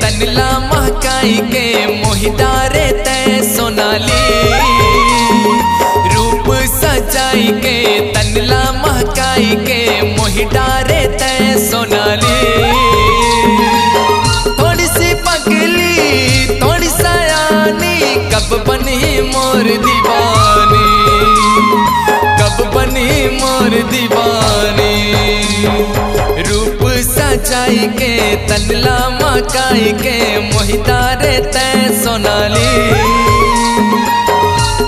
तनला महकाई के मोहिदारे तय सोनाली रूप सजाई के तनला महकाई के मोहिदारे तय सोनाली थोड़ी सी पगली थोड़ी सयानी कब बनी मोर दीवानी कब बनी मोर दीवानी रूप सजाई के तनला महकाई के मोहिदारे तय सोनाली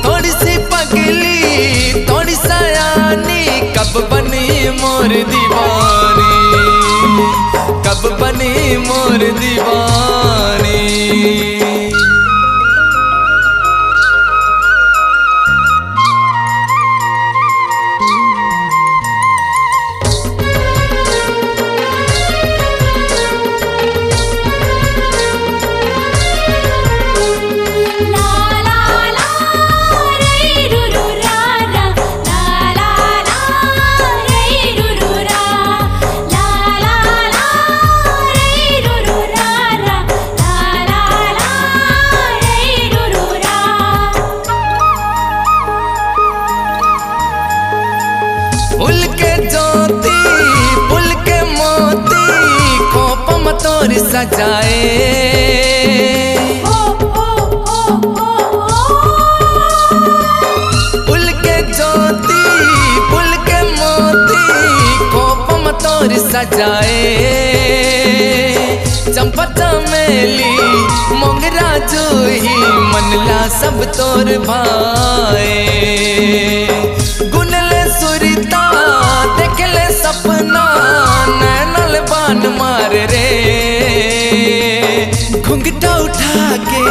थोड़ी सी पगली थोड़ी सयानी कब बनी मोर दीवानी कब बनी मोर दीवानी। फूल के ज्योति फूल के मोती खोप मतोर सजाए फूल के ज्योति फूल के मोती खोप मतोर सजाए चंपा चमेली मोगरा जूही मनला सब तोर भाए गुनले सुरता देखले सपना नैनल बान मार रे घुंघटा उठा के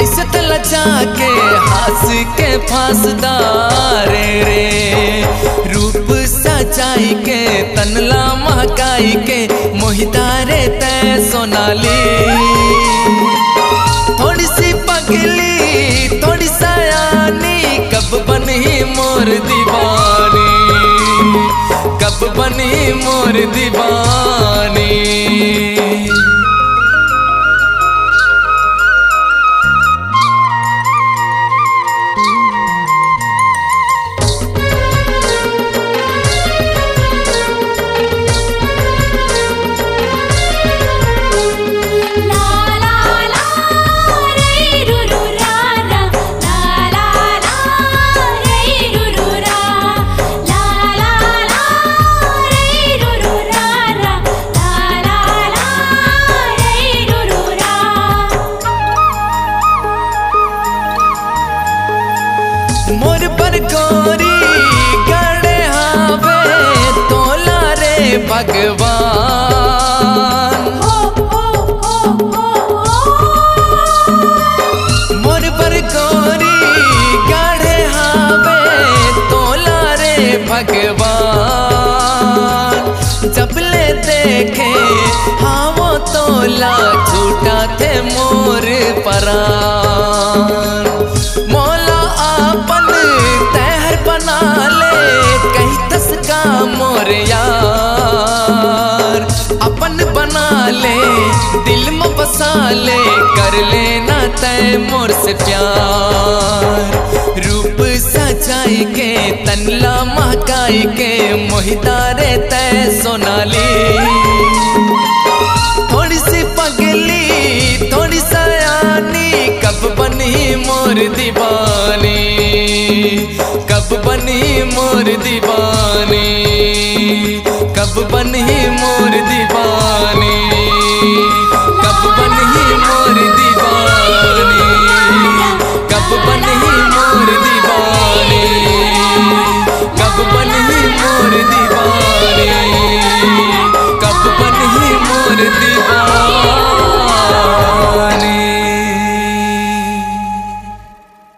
ऐसे तलचा के हंस के फांसदार रे रूप सजाई के तनला महकाई के मोहिदारे तय सोनाली थोड़ी सी पगली थोड़ी सयानी कब बनी मोर दीवानी कब बनी मोर दीवानी। मोर पर गोरी गड़े हावे तोला रे भगवान मोर पर गोरी गड़े हावे तोला रे भगवान जब ले देखे हाँ वो तोला झूठा थे मोर परान मौला आपन तहर बना ले कहीं तस का मोर यार अपन बना ले दिल में बसा ले कर लेना तय मोर से प्यार रूप सजाई के तनला महकाई के मोहिदारे तय सोनाली थोड़ी सी पगली थोड़ी सयानी कब बनी मोर दीवानी कब बनी मोर दीवानी।